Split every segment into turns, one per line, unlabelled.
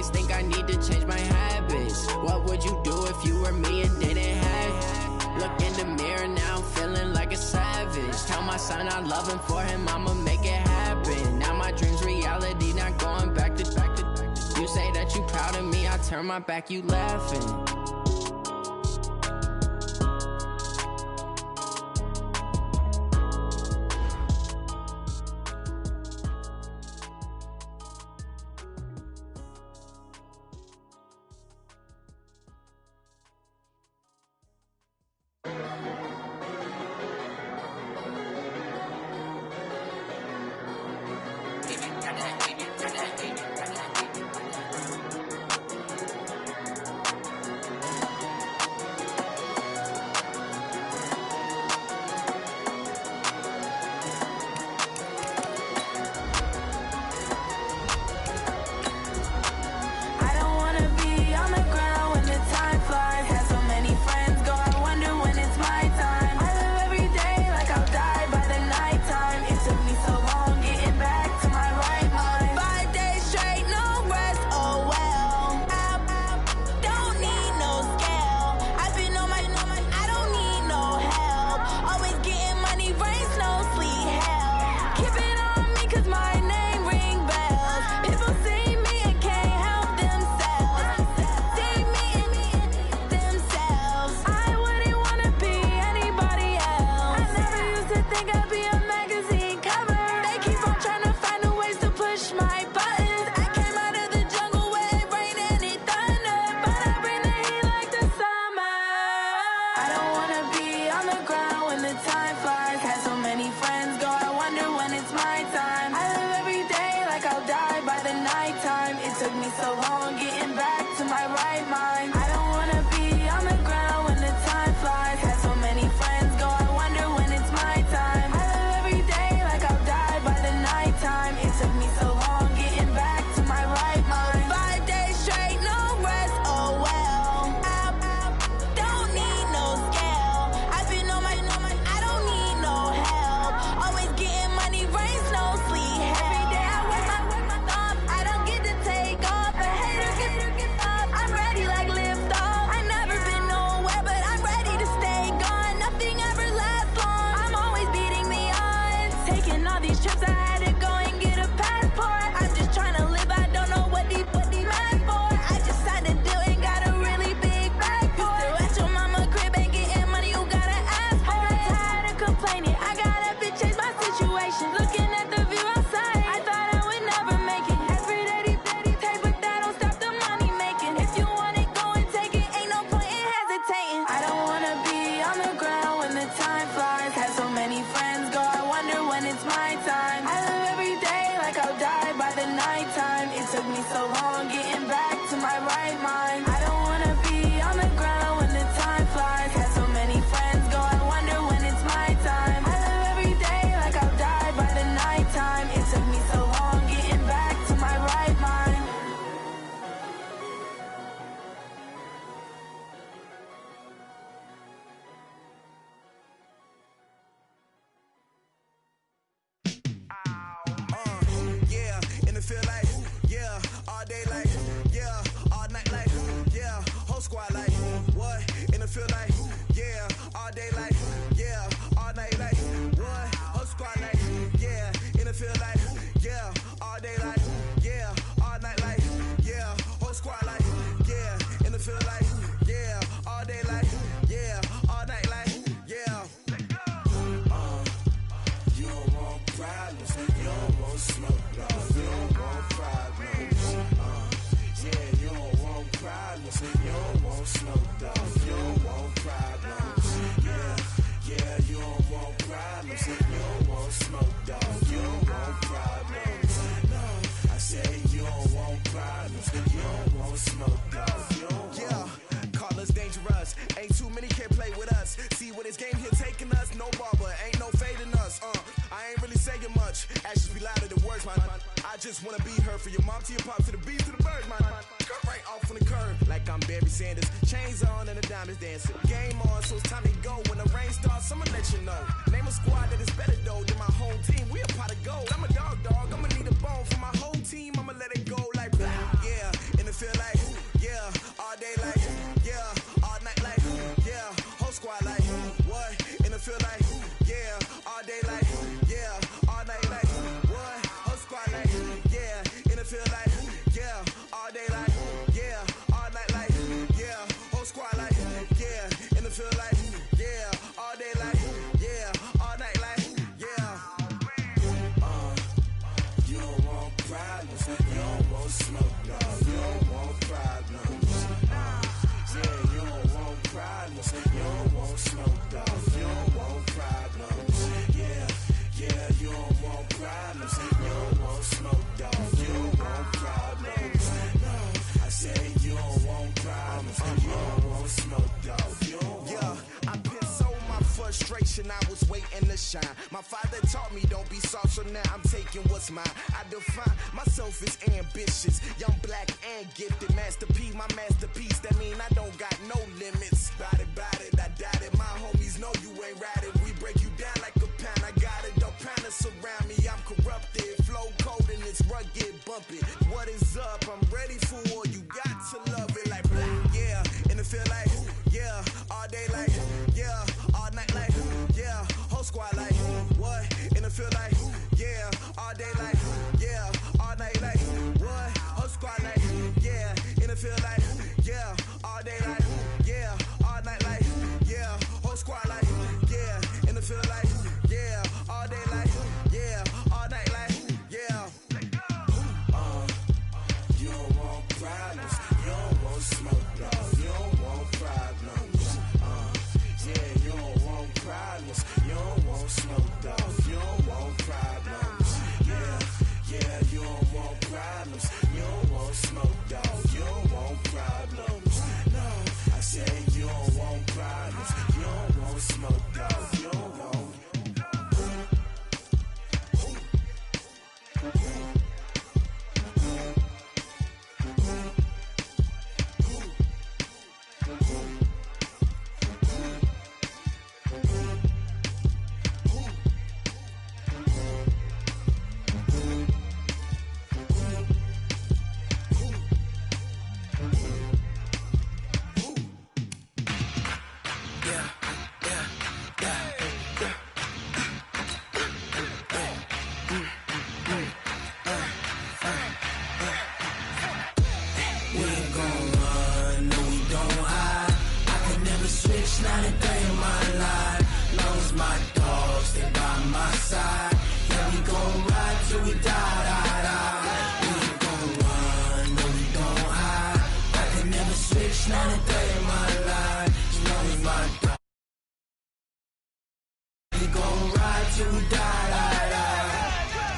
always think I need to change my habits. What would you do if you were me and didn't have it? Look in the mirror now, I'm feeling like a savage. Tell my son I love him, for him I'ma make it happen. Now my dream's reality, not going back to. You say that you proud of me, I turn my back, you laughing.
just wanna be her. From your mom to your pop to the beat to the birds, man. Cut right off on the curb like I'm Barry Sanders. Chains on and the diamonds dancing. Game on, so it's time to go. When the rain starts, I'ma let you know. Name a squad that is better though than my home team. We a pot of gold. I'm a dog. I'ma need a bone for my whole team. I'ma let it go like blah. Yeah, in the field. squad like, what? In the field like, yeah. All day like, yeah. All night like, what? Whole squad like, yeah. In the field like, yeah. All day like, yeah. All night like, yeah. Whole squad like, yeah. In the field like, yeah. All day like, yeah. All night like, yeah. You don't want problems. You don't want smoke, dog. You don't want problems. Yeah, you don't want problems. You don't want smoke, dog. You don't want problems. Yeah, you don't want problems. You don't want smoke, dog. You don't want problems. No, I say you don't want problems. You don't want smoke, dog. You don't want. Yeah, I've been so my frustration. I was waiting to shine. My father taught me don't be soft, so now I'm taking what's mine. I define myself as ambitious, young, black, and gifted. Master P, my masterpiece. That mean I don't got no limits. Bout it, I doubt it. My homies know you ain't ratted. We break you down like a pound. I got it, don't pound to surround me. I'm corrupted, flow cold and it's rugged, bumpy. What is up? I'm ready for war. You got to love it like black. Yeah, in the field like, yeah. All day like, yeah. All night like, yeah. Whole squad like, what? In the field like, yeah. All day like, yeah. All night like, what? Whole squad like, yeah. In the field like, yeah. All day like, yeah. All night like, yeah. Whole squad like, yeah. In the field like, yeah. All day like, yeah. All night like, yeah. You don't want problems. You don't want smoke, dog. You don't want problems. Yeah, you don't want problems. You don't want smoke, dog. You don't want problems. Yeah, you don't want problems. You don't want smoke, dog. You don't want problems. No, I say you don't want problems. You don't want smoke, dog. You don't want. Not a day in my life, long as my dogs stay by my side. Yeah, we gon' ride till we die. We ain't gon' run, no we don't hide. I can never switch, not a day in my life, as long as my dogs. We gon' ride till we die.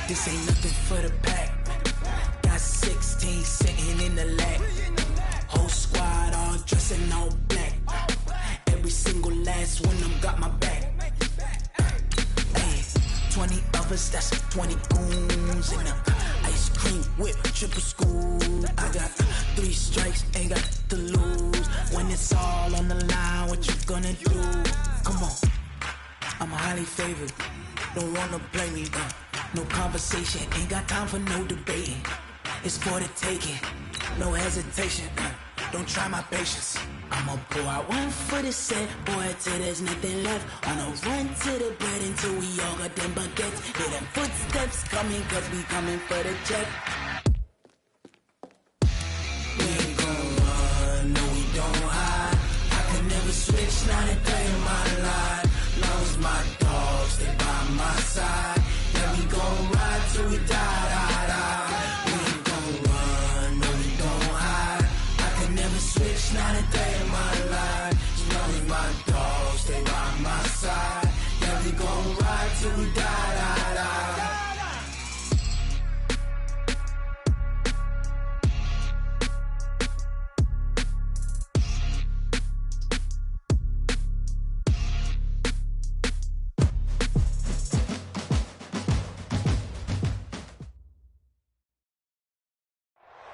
This ain't nothing for the pack. Got 16 sitting in the lap. Whole squad all dressing all black. Every single last one of them got my back. Hey, 20 of us, that's 20 goons in the ice cream whip, triple school. I got 3 strikes, ain't got to lose. When it's all on the line, what you gonna do? Come on, I'm highly favored. Don't wanna play me, no conversation. Ain't got time for no debating. It's for the taking, no hesitation. Don't try my patience. I'ma pour out one for the set, boy, till there's nothing left. On a run to the bread until we all got them baguettes. Hear them footsteps coming, cause we coming for the check. We ain't gon' run, no we don't hide. I can never switch, not a day in my life. Long as my dogs stay by my side. Yeah, we gon' ride till we die. We ain't gon' run, no we don't hide. I can never switch, not a day in my life. As long as my dogs stay by my side. Yeah, we gon' ride till we die.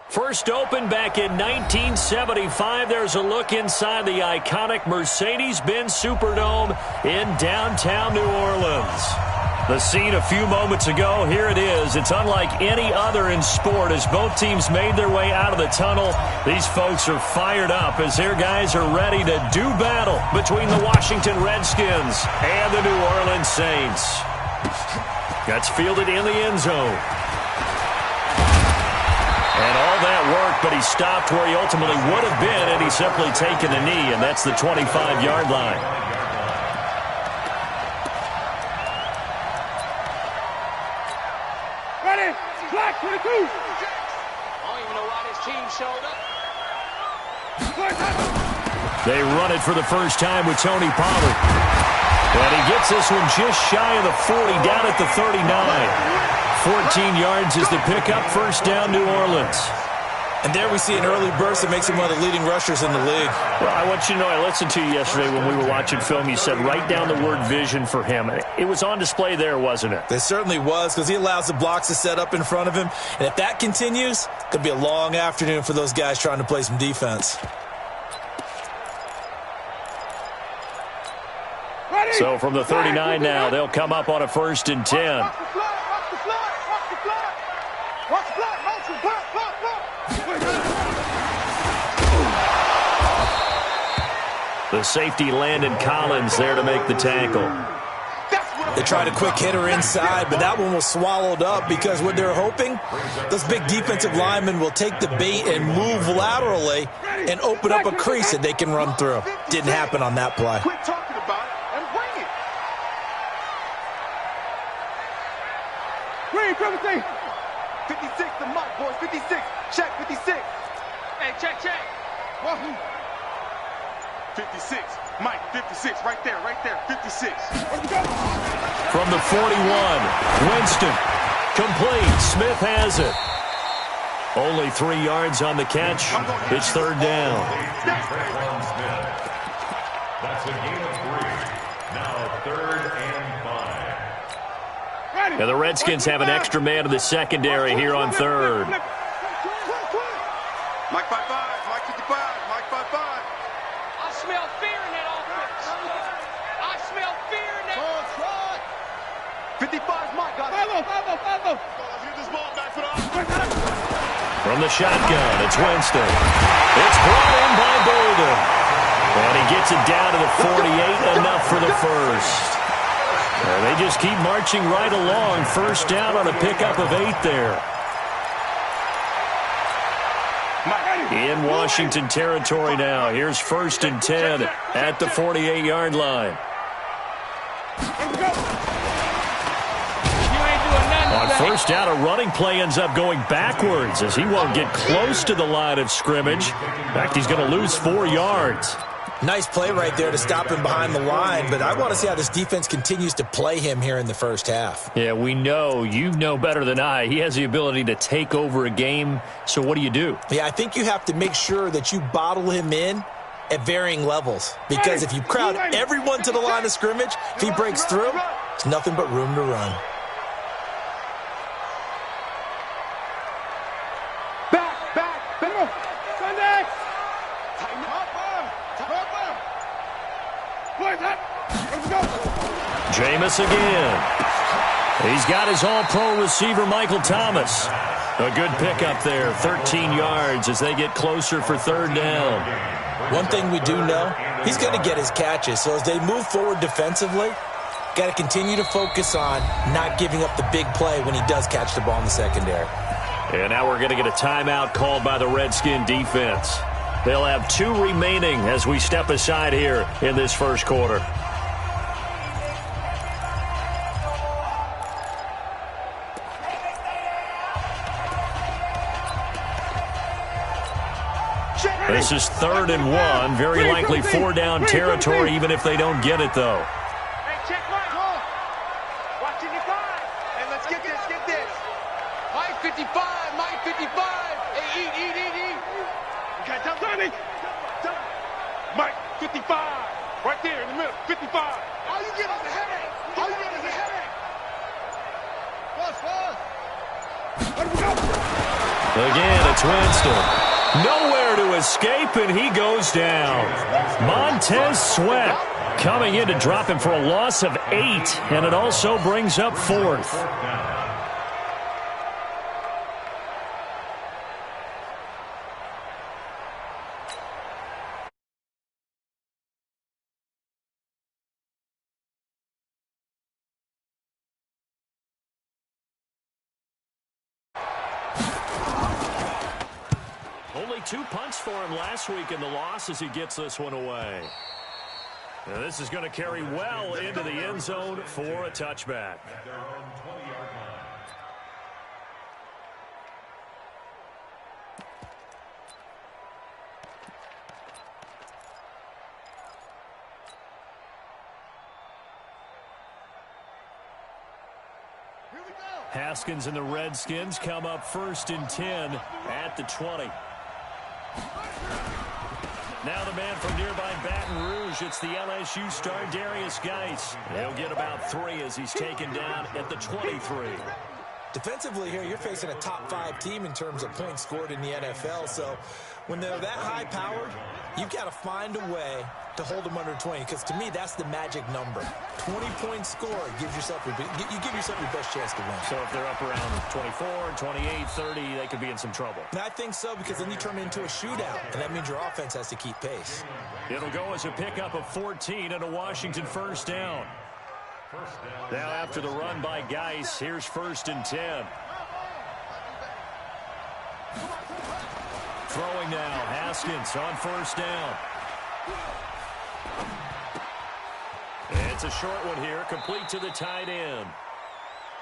First opened back in 1975, there's a look inside the iconic Mercedes-Benz Superdome in downtown New Orleans. The scene a few moments ago, here it is. It's unlike any other in sport as both teams made their way out of the tunnel. These folks are fired up as their guys are ready to do battle between the Washington Redskins and the New Orleans Saints. That's fielded in the end zone. And all that work, but he stopped where he ultimately would have been had he simply taken a knee, and that's the 25-yard line.
Black 22. I don't even
know why this team showed up.
They run it for the first time with Tony Pollard. And he gets this one just shy of the 40, down at the 39. 14 yards is the pickup, first down, New Orleans.
And there we see an early burst that makes him one of the leading rushers in the league.
Well, I want you to know, I listened to you yesterday when we were watching film. You said write down the word vision for him. It was on display there, wasn't it?
It certainly was, because he allows the blocks to set up in front of him. And if that continues, it could be a long afternoon for those guys trying to play some defense.
So from the 39 now, they'll come up on a 1st and 10. The safety Landon Collins there to make the tackle.
They tried a quick hitter inside, but that one was swallowed up because what they're hoping, those big defensive linemen will take the bait and move laterally and open up a crease that they can run through. Didn't happen on that play.
Quit talking about it and bring it. Green, 56, the mark, boys. 56. Check, 56.
Hey, check.
56. Mike, 56. Right there, 56.
From the 41, Winston. Complete. Smith has it. Only 3 yards on the catch. It's 3rd down.
That's a gain of 3. Now 3rd and 5.
Now the Redskins have an extra man in the secondary here on 3rd.
Mike 55, Mike 55, Mike 55.
I smell fear in that offense. I smell fear in that.
55's Mike, got it. Follow. Let's get this ball back for the offense.
From the shotgun, it's Winston. It's brought in by Bolden. And he gets it down to the 48, enough for the first. And they just keep marching right along. First down on a pickup of 8 there. In Washington territory now. Here's 1st and 10 at the 48-yard line. On first down, a running play ends up going backwards as he won't get close to the line of scrimmage. In fact, he's going to lose 4 yards.
Nice play right there to stop him behind the line, but I want to see how this defense continues to play him here in the first half.
Yeah, we know. You know better than I. He has the ability to take over a game, so what do you do?
Yeah, I think you have to make sure that you bottle him in at varying levels, because if you crowd everyone to the line of scrimmage, if he breaks through, it's nothing but room to run.
Jameis again. He's got his all-pro receiver, Michael Thomas. A good pickup there, 13 yards as they get closer for 3rd down.
One thing we do know, he's going to get his catches. So as they move forward defensively, got to continue to focus on not giving up the big play when he does catch the ball in the secondary.
And now we're going to get a timeout called by the Redskin defense. They'll have 2 remaining as we step aside here in this first quarter. This is 3rd and 1. Very likely 4-down territory, even if they don't get it, though.
Hey, check Mike. Watching your five.
Hey, let's get this.
Mike 55, Mike 55. Hey, eat.
Okay, jump on me. Mike 55. Right there in the middle, 55. All you get is a headache. Fast.
Again, it's Winston. Nowhere to escape, and he goes down. Montez Sweat coming in to drop him for a loss of 8, and it also brings up 4th. Only 2 punts for him last week in the loss as he gets this one away. Now this is going to carry well into the end zone for a touchback. Haskins and the Redskins come up 1st and 10 at the 20. Now the man from nearby Baton Rouge, it's the LSU star Darius Geis. He'll get about 3 as he's taken down at the 23.
Defensively here, you're facing a top 5 team in terms of points scored in the NFL. So when they're that high-powered, you've got to find a way to hold them under 20. Because to me, that's the magic number. 20-point score gives yourself you give yourself your best chance to win.
So if they're up around 24, 28, 30, they could be in some trouble.
And I think so, because then you turn it into a shootout, and that means your offense has to keep pace.
It'll go as a pickup of 14 and a Washington 1st down. Now after the run by Geis, here's 1st and 10. Throwing now, Haskins on 1st down. It's a short one here, complete to the tight end.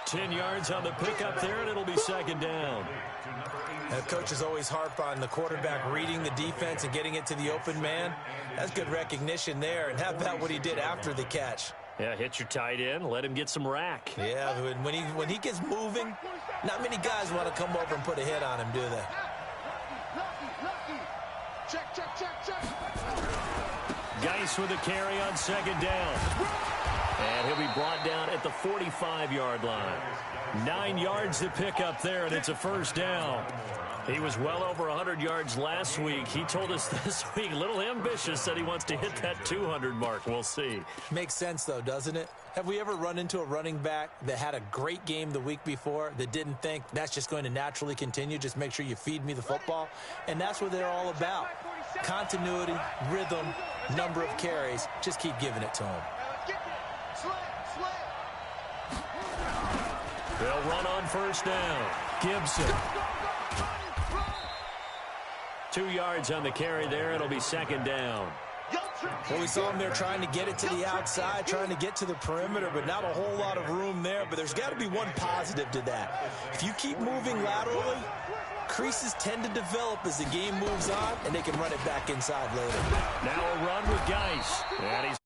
10 yards on the pickup there, and it'll be 2nd down.
And coaches always harp on the quarterback reading the defense and getting it to the open man. That's good recognition there. And how about what he did after the catch?
Yeah, hit your tight end, let him get some rack.
Yeah, when he gets moving, not many guys want to come over and put a hit on him, do they?
Geis with a carry on 2nd down. And he'll be brought down at the 45-yard line. 9 yards to pick up there, and it's a 1st down. He was well over 100 yards last week. He told us this week, a little ambitious, said he wants to hit that 200 mark. We'll see.
Makes sense, though, doesn't it? Have we ever run into a running back that had a great game the week before that didn't think that's just going to naturally continue? Just make sure you feed me the football. And that's what they're all about. Continuity, rhythm, number of carries. Just keep giving it to him.
They'll run on 1st down. Gibson. 2 yards on the carry there. It'll be 2nd down.
Well, we saw him there trying to get it to the outside, trying to get to the perimeter, but not a whole lot of room there. But there's got to be one positive to that. If you keep moving laterally, creases tend to develop as the game moves on, and they can run it back inside later.
Now a run with Geis. And he's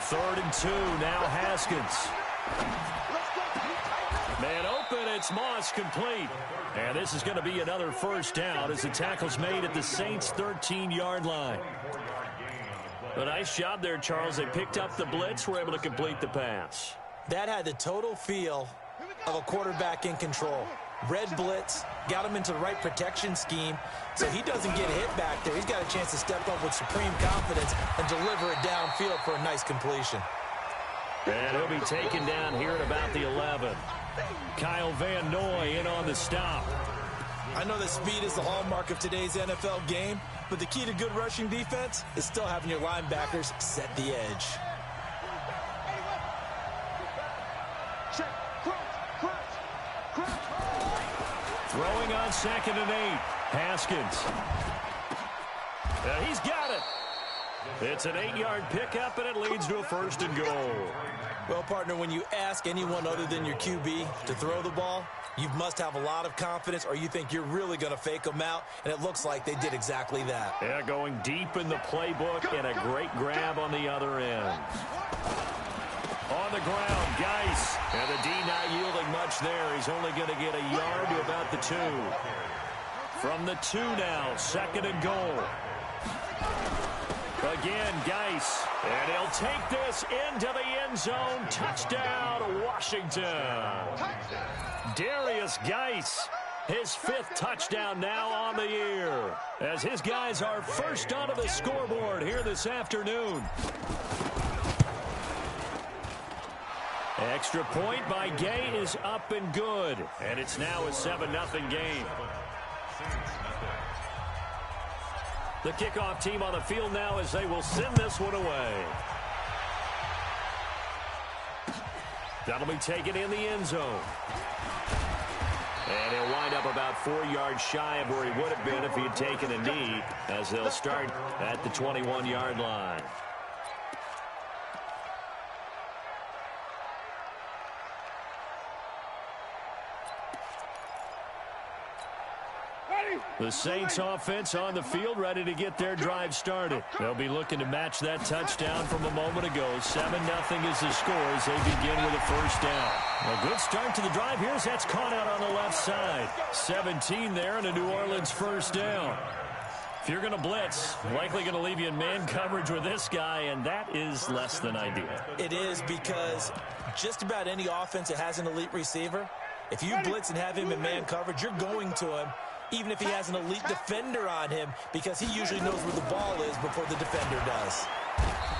Third and 2, now Haskins. Man open, it's Moss, complete. And this is going to be another 1st down as the tackle's made at the Saints' 13-yard line. A nice job there, Charles. They picked up the blitz, were able to complete the pass.
That had the total feel of a quarterback in control. Red blitz, got him into the right protection scheme, so he doesn't get hit back there. He's got a chance to step up with supreme confidence and deliver it downfield for a nice completion.
And he'll be taken down here at about the 11. Kyle Van Noy in on the stop.
I know that speed is the hallmark of today's NFL game, but the key to good rushing defense is still having your linebackers set the edge.
Throwing on 2nd and 8. Haskins. He's got it. It's an 8-yard pickup, and it leads to a 1st and goal.
Well, partner, when you ask anyone other than your QB to throw the ball, you must have a lot of confidence or you think you're really going to fake them out, and it looks like they did exactly that.
Yeah, going deep in the playbook and a great grab on the other end. On the ground, Geis. And the D not yielding much there. He's only going to get a yard to about the 2. From the 2 now, 2nd and goal. Again, Geis. And he'll take this into the end zone. Touchdown, Washington. Darius Geis, his 5th touchdown now on the year, as his guys are first onto the scoreboard here this afternoon. Extra point by Gay is up and good, and it's now a 7-0 game. The kickoff team on the field now as they will send this one away. That'll be taken in the end zone. And he'll wind up about 4 yards shy of where he would have been if he had taken a knee, as they'll start at the 21-yard line. The Saints offense on the field, ready to get their drive started. They'll be looking to match that touchdown from a moment ago. 7-0 is the score as they begin with a first down. A good start to the drive. Here's that's caught out on the left side. 17 there and a New Orleans first down. If you're going to blitz, likely going to leave you in man coverage with this guy, and that is less than ideal.
It is, because just about any offense that has an elite receiver, if you blitz and have him in man coverage, you're going to him, even if he has an elite defender on him, because he usually knows where the ball is before the defender does.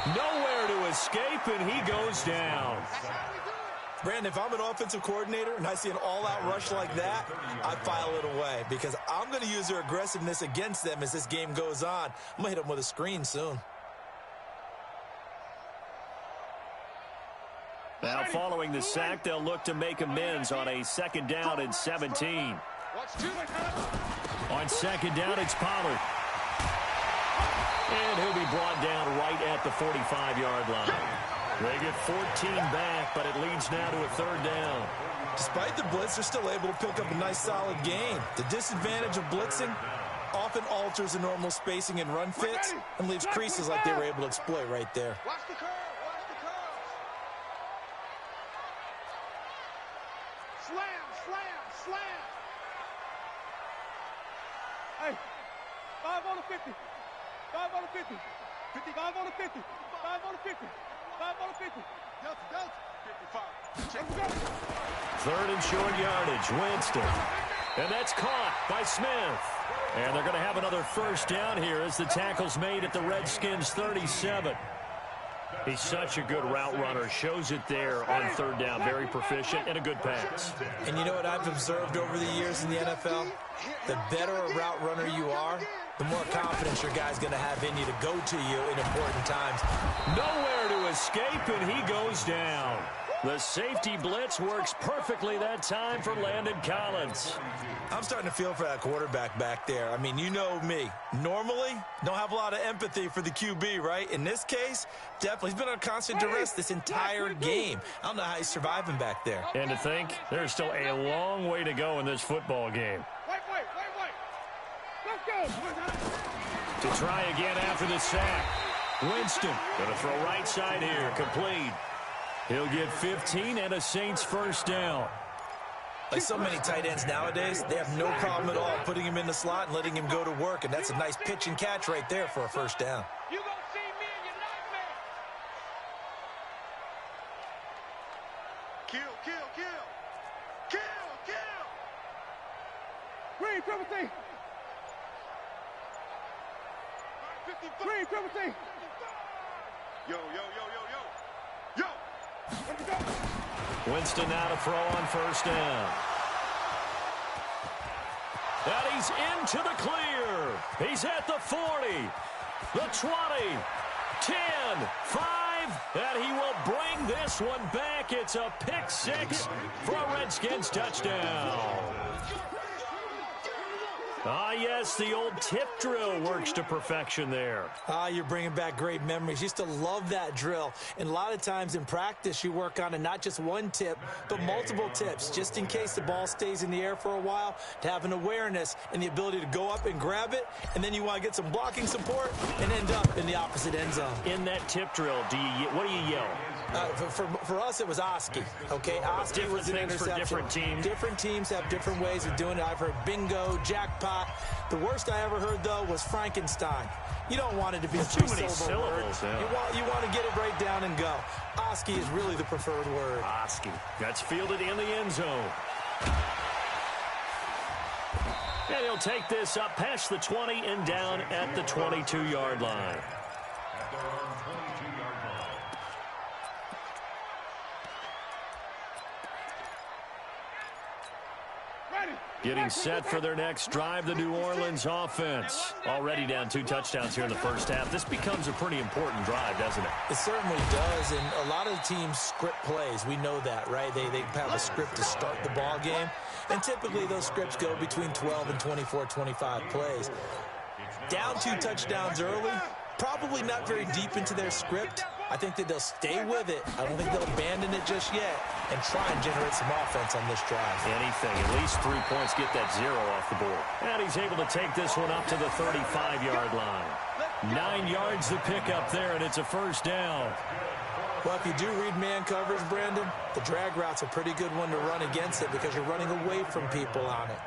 Nowhere to escape, and he goes down.
Brandon, if I'm an offensive coordinator and I see an all-out rush like that, I file it away, because I'm going to use their aggressiveness against them as this game goes on. I'm going to hit them with a screen soon.
Now, following the sack, they'll look to make amends on a 2nd down and 17. On 2nd down, it's Pollard. And he'll be brought down right at the 45-yard line. They get 14 back, but it leads now to a 3rd down.
Despite the blitz, they're still able to pick up a nice, solid gain. The disadvantage of blitzing often alters the normal spacing and run fits and leaves creases like they were able to exploit right there.
Watch the curve. Watch the curve. Slam, slam, slam. Hey, 5 on the 50. 5 on the 50. 5 on the 50. 5 on the 50. 5 on the 50. Delta. 55.
3rd and short yardage, Winston. And that's caught by Smith. And they're going to have another first down here as the tackle's made at the Redskins' 37. He's such a good route runner. Shows it there on 3rd down. Very proficient and a good pass.
And you know what I've observed over the years in the NFL? The better a route runner you are, the more confidence your guy's going to have in you to go to you in important times.
Nowhere to escape, and he goes down. The safety blitz works perfectly that time for Landon Collins.
I'm starting to feel for that quarterback back there. I mean, you know me. Normally, don't have a lot of empathy for the QB, right? In this case, definitely. He's been on constant duress this entire game. I don't know how he's surviving back there.
And to think, there's still a long way to go in this football game.
Wait. Let's go.
To try again after the sack. Winston going to throw right side here, complete. He'll get 15 and a Saints first down.
Like so many tight ends nowadays, they have no problem at all putting him in the slot and letting him go to work, and that's a nice pitch and catch right there for a first down.
You gonna see me in your nightmare.
Kill. Green, triple T. Green, triple T. Yo.
Winston now to throw on first down. And he's into the clear. He's at the 40, the 20, 10, 5, and he will bring this one back. It's a pick six for a Redskins touchdown. Ah, yes, the old tip drill works to perfection there.
Ah, you're bringing back great memories. Used to love that drill. And a lot of times in practice, you work on it, not just one tip, but multiple tips, just in case the ball stays in the air for a while, to have an awareness and the ability to go up and grab it, and then you want to get some blocking support and end up in the opposite end zone.
In that tip drill, what do you yell?
For us, it was Oski. Okay, Oski was an interception.
For different teams.
Different teams have different ways of doing it. I've heard bingo, jackpot. The worst I ever heard, though, was Frankenstein. You don't want it to be
too many syllables.
Yeah. You want to get it right down and go. Oski is really the preferred word.
Oski. That's fielded in the end zone. And he'll take this up past the 20 and down at the 22-yard line. Getting set for their next drive, the New Orleans offense. Already down 2 touchdowns here in the first half. This becomes a pretty important drive, doesn't it?
It certainly does, and a lot of the teams script plays. We know that, right? They have a script to start the ball game, and typically those scripts go between 12 and 24, 25 plays. Down 2 touchdowns early, probably not very deep into their script. I think that they'll stay with it. I don't think they'll abandon it just yet and try and generate some offense on this drive.
Anything. At least 3 points, get that 0 off the board. And he's able to take this one up to the 35-yard line. 9 yards to pick up there, and it's a first down.
Well, if you do read man coverage, Brandon, the drag route's a pretty good one to run against it because you're running away from people on it.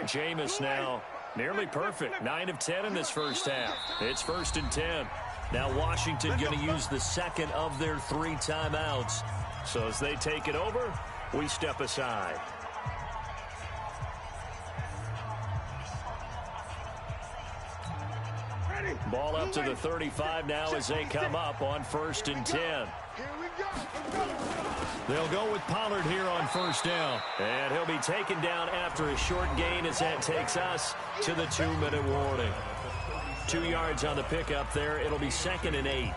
Jameis now nearly perfect. 9 of 10 in this first half. It's 1st and 10. Now Washington going to use the second of their 3 timeouts. So as they take it over, we step aside. Ball up to the 35 now as they come up on 1st and 10. They'll go with Pollard here on first down. And he'll be taken down after a short gain as that takes us to the 2-minute warning. 2 yards on the pickup there. It'll be 2nd and 8.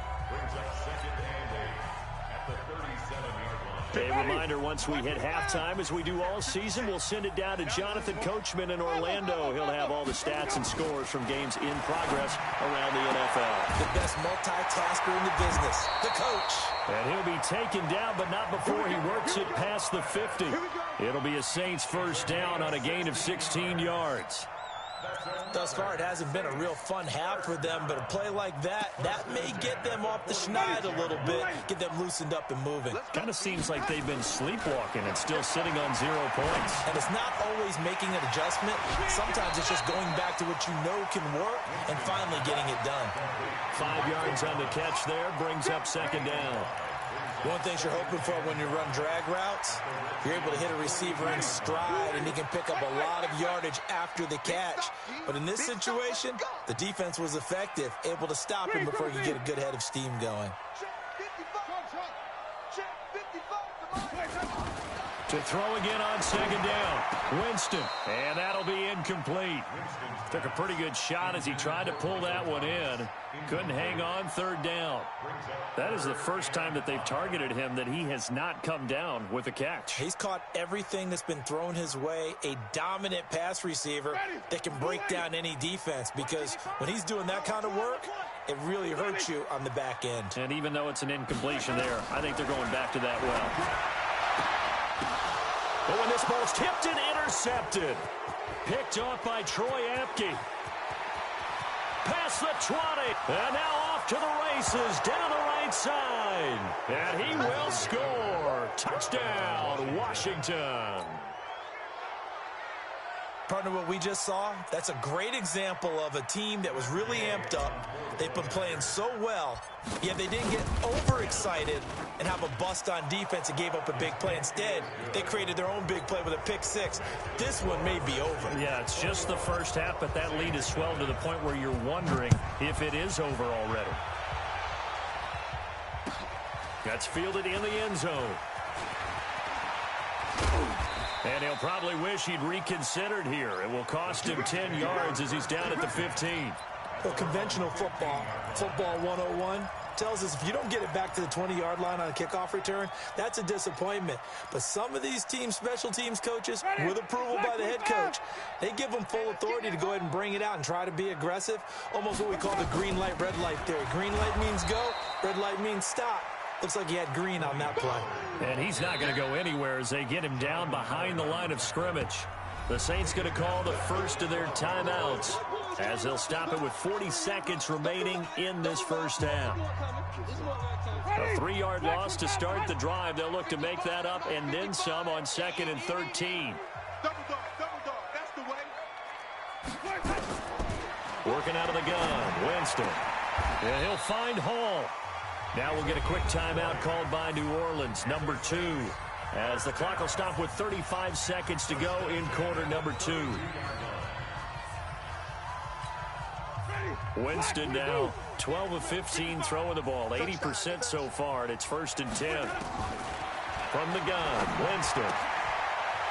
A reminder, once we hit halftime, as we do all season, we'll send it down to Jonathan Coachman in Orlando. He'll have all the stats and scores from games in progress around the NFL.
The best multitasker in the business, the coach.
And he'll be taken down, but not before he works it past the 50. It'll be a Saints first down on a gain of 16 yards.
Thus far, it hasn't been a real fun half for them, but a play like that may get them off the schneid a little bit, get them loosened up and moving.
Kind of seems like they've been sleepwalking and still sitting on 0 points.
And it's not always making an adjustment. Sometimes it's just going back to what you know can work and finally getting it done.
5 yards on the catch there, brings up 2nd down.
One thing you're hoping for when you run drag routes, you're able to hit a receiver in stride, and he can pick up a lot of yardage after the catch. But in this situation, the defense was effective, able to stop him before he could get a good head of steam going.
To throw again on 2nd down. Winston, and that'll be incomplete. Took a pretty good shot as he tried to pull that one in. Couldn't hang on, 3rd down. That is the first time that they've targeted him that he has not come down with a catch.
He's caught everything that's been thrown his way, a dominant pass receiver that can break down any defense, because when he's doing that kind of work, it really hurts you on the back end.
And even though it's an incompletion there, I think they're going back to that well. But when this ball's tipped and intercepted, picked off by Troy Apke. Past the 20, and now off to the races, down the right side. And he will score. Touchdown, Washington.
Partner, what we just saw, that's a great example of a team that was really amped up. They've been playing so well, yet they didn't get overexcited and have a bust on defense and gave up a big play. Instead, they created their own big play with a pick 6. This one may be over.
Yeah, it's just the first half, but that lead has swelled to the point where you're wondering if it is over already. That's fielded in the end zone. And he'll probably wish he'd reconsidered here. It will cost him 10 yards as he's down at the 15.
Well, conventional football 101, tells us if you don't get it back to the 20-yard line on a kickoff return, that's a disappointment. But some of these special teams coaches, with approval by the head coach, they give them full authority to go ahead and bring it out and try to be aggressive, almost what we call the green light, red light theory. Green light means go, red light means stop. Looks like he had green on that play.
And he's not going to go anywhere as they get him down behind the line of scrimmage. The Saints going to call the first of their timeouts as they'll stop it with 40 seconds remaining in this first half. A 3-yard loss to start the drive. They'll look to make that up and then some on 2nd and 13.
Double dog, that's the way.
Working out of the gun, Winston. And he'll find Hall. Now we'll get a quick timeout called by New Orleans, number 2. As the clock will stop with 35 seconds to go in quarter number 2. Winston now 12 of 15 throwing the ball, 80% so far, and it's 1st and 10. From the gun, Winston.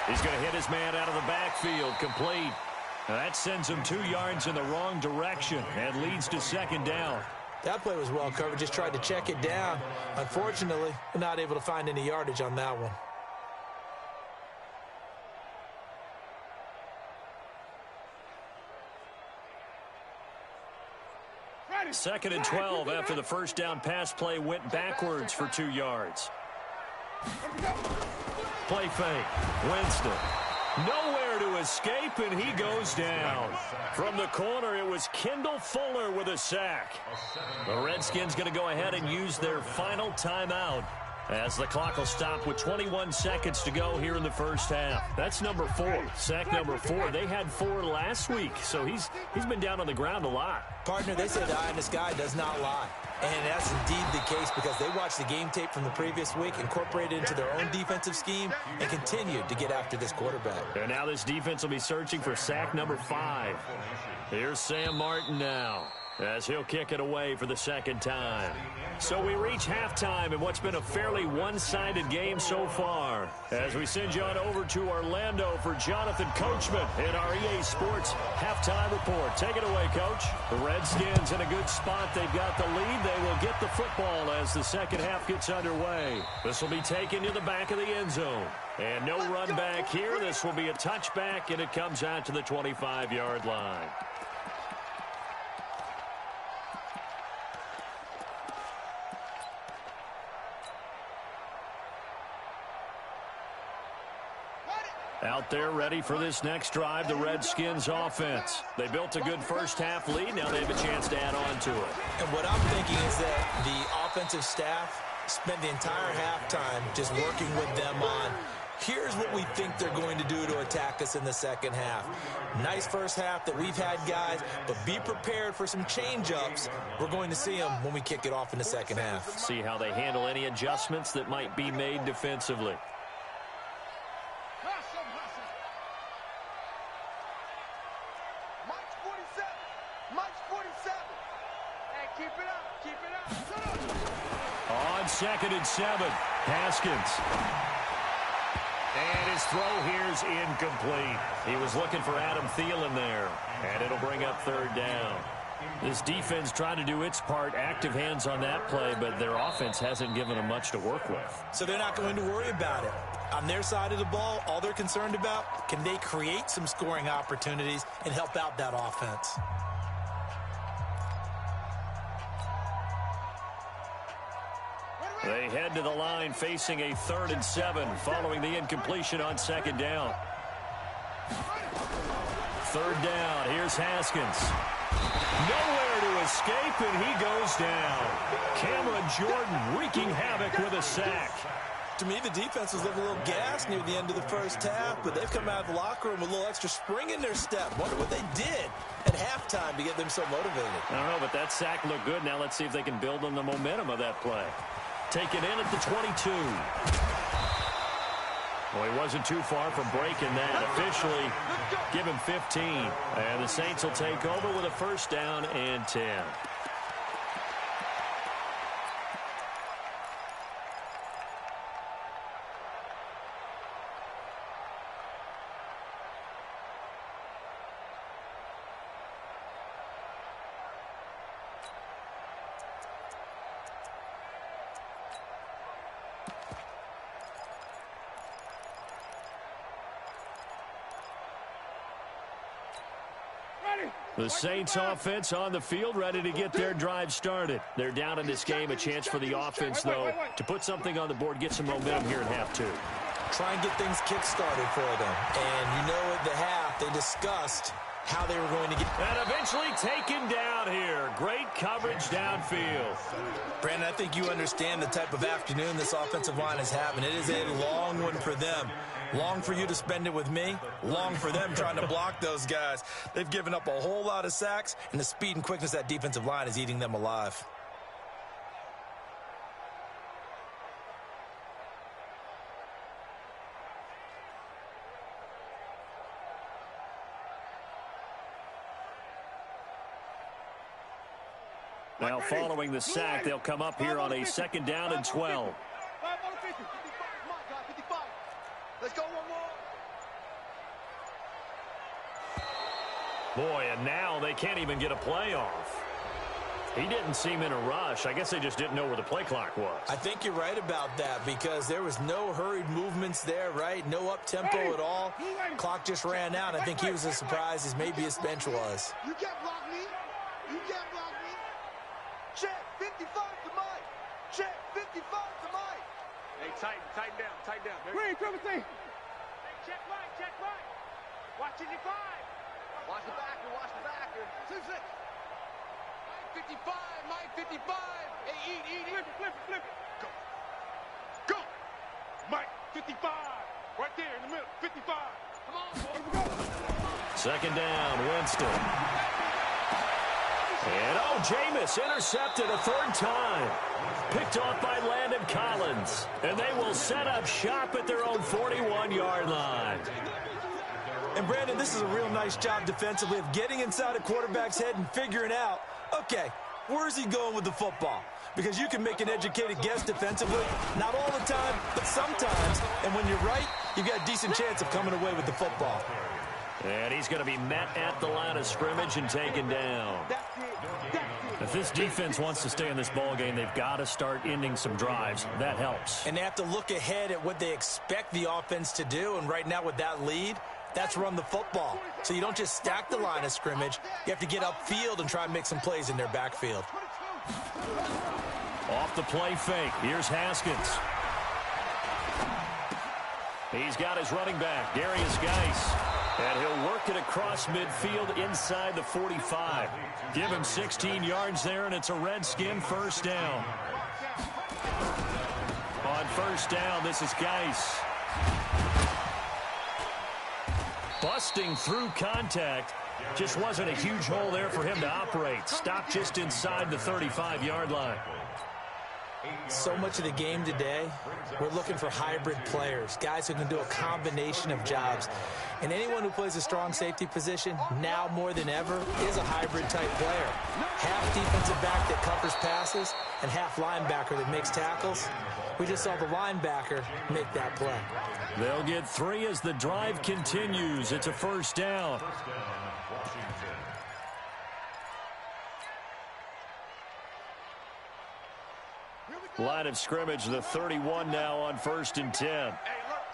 He's going to hit his man out of the backfield, complete. Now that sends him 2 yards in the wrong direction and leads to 2nd down.
That play was well covered, just tried to check it down. Unfortunately, we're not able to find any yardage on that one.
Second and 12 after the first down pass play went backwards for 2 yards. Play fake. Winston. Nowhere to escape, and he goes down. From the corner, it was Kendall Fuller with a sack. The Redskins going to go ahead and use their final timeout as the clock will stop with 21 seconds to go here in the first half. That's number 4, sack number 4. They had 4 last week, so he's been down on the ground a lot.
Partner, they say the eye in the sky does not lie. And that's indeed the case because they watched the game tape from the previous week, incorporated it into their own defensive scheme, and continued to get after this quarterback.
And now this defense will be searching for sack number 5. Here's Sam Martin now, as he'll kick it away for the 2nd time. So we reach halftime in what's been a fairly one-sided game so far. As we send you on over to Orlando for Jonathan Coachman in our EA Sports Halftime Report. Take it away, Coach. The Redskins in a good spot. They've got the lead. They will get the football as the second half gets underway. This will be taken to the back of the end zone. And no run back here. This will be a touchback, and it comes out to the 25-yard line. Out there ready for this next drive, the Redskins offense. They built a good first half lead. Now they have a chance to add on to it.
And what I'm thinking is that the offensive staff spent the entire halftime just working with them on, here's what we think they're going to do to attack us in the second half. Nice first half that we've had, guys, but be prepared for some change-ups. We're going to see them when we kick it off in the second half.
See how they handle any adjustments that might be made defensively. On 2nd and 7, Haskins. And his throw here's incomplete. He was looking for Adam Thielen there, and it'll bring up 3rd down. This defense trying to do its part, active hands on that play, but their offense hasn't given them much to work with.
So they're not going to worry about it. On their side of the ball, all they're concerned about, can they create some scoring opportunities and help out that offense?
They head to the line facing a 3rd and 7 following the incompletion on 2nd down. 3rd down. Here's Haskins. Nowhere to escape, and he goes down. Cameron Jordan wreaking havoc with a sack.
To me, the defense was looking a little gassed near the end of the first half, but they've come out of the locker room with a little extra spring in their step. Wonder what they did at halftime to get them so motivated.
I don't know, but that sack looked good. Now let's see if they can build on the momentum of that play. Taken in at the 22. Well, he wasn't too far from breaking that. Officially, give him 15. And the Saints will take over with a 1st down and 10. The Saints offense on the field, ready to get their drive started. They're down in this game. A chance for the offense, though, to put something on the board, get some momentum here at half two.
Try and get things kick-started for them. And you know at the half, they discussed how they were going to get.
And eventually taken down here. Great coverage downfield.
Brandon, I think you understand the type of afternoon this offensive line is having. It is a long one for them. Long for you to spend it with me. Long for them trying to block those guys. They've given up a whole lot of sacks, and the speed and quickness of that defensive line is eating them alive.
Now following the sack, they'll come up here on a 2nd down and 12.
5 on the 50. 55. Come on, guys. 55. Let's go one more.
Boy, and now they can't even get a play off. He didn't seem in a rush. I guess they just didn't know where the play clock was.
I think you're right about that because there was no hurried movements there, right? No up-tempo at all. Clock just ran out. I think he was as surprised as maybe his bench was.
You can't block me. You can't block me. Check 55 to Mike. Check 55 to Mike.
Hey, tighten down, baby.
Green, triple T.
Hey, check right. Watch 55.
Watch the backer. 2-6.
Mike 55. Hey, eat.
Flip it. Go. Mike 55. Right there in the middle. 55.
Come on, boy.
2nd down, Winston. And Jameis intercepted a 3rd time. Picked off by Landon Collins. And they will set up shop at their own 41-yard line.
And, Brandon, this is a real nice job defensively of getting inside a quarterback's head and figuring out, okay, where's he going with the football? Because you can make an educated guess defensively. Not all the time, but sometimes. And when you're right, you've got a decent chance of coming away with the football.
And he's going to be met at the line of scrimmage and taken down. If this defense wants to stay in this ballgame, they've got to start ending some drives. That helps.
And they have to look ahead at what they expect the offense to do. And right now with that lead, that's run the football. So you don't just stack the line of scrimmage. You have to get upfield and try and make some plays in their backfield.
Off the play fake. Here's Haskins. He's got his running back, Darius Geis. And he'll work it across midfield inside the 45. Give him 16 yards there, and it's a Redskin 1st down. On 1st down, this is Geis. Busting through contact. Just wasn't a huge hole there for him to operate. Stopped just inside the 35-yard line.
So much of the game today, we're looking for hybrid players, guys who can do a combination of jobs. And anyone who plays a strong safety position, now more than ever, is a hybrid-type player. Half defensive back that covers passes and half linebacker that makes tackles. We just saw the linebacker make that play.
They'll get 3 as the drive continues. It's a 1st down. Line of scrimmage, the 31 now on 1st and 10.
Hey, alert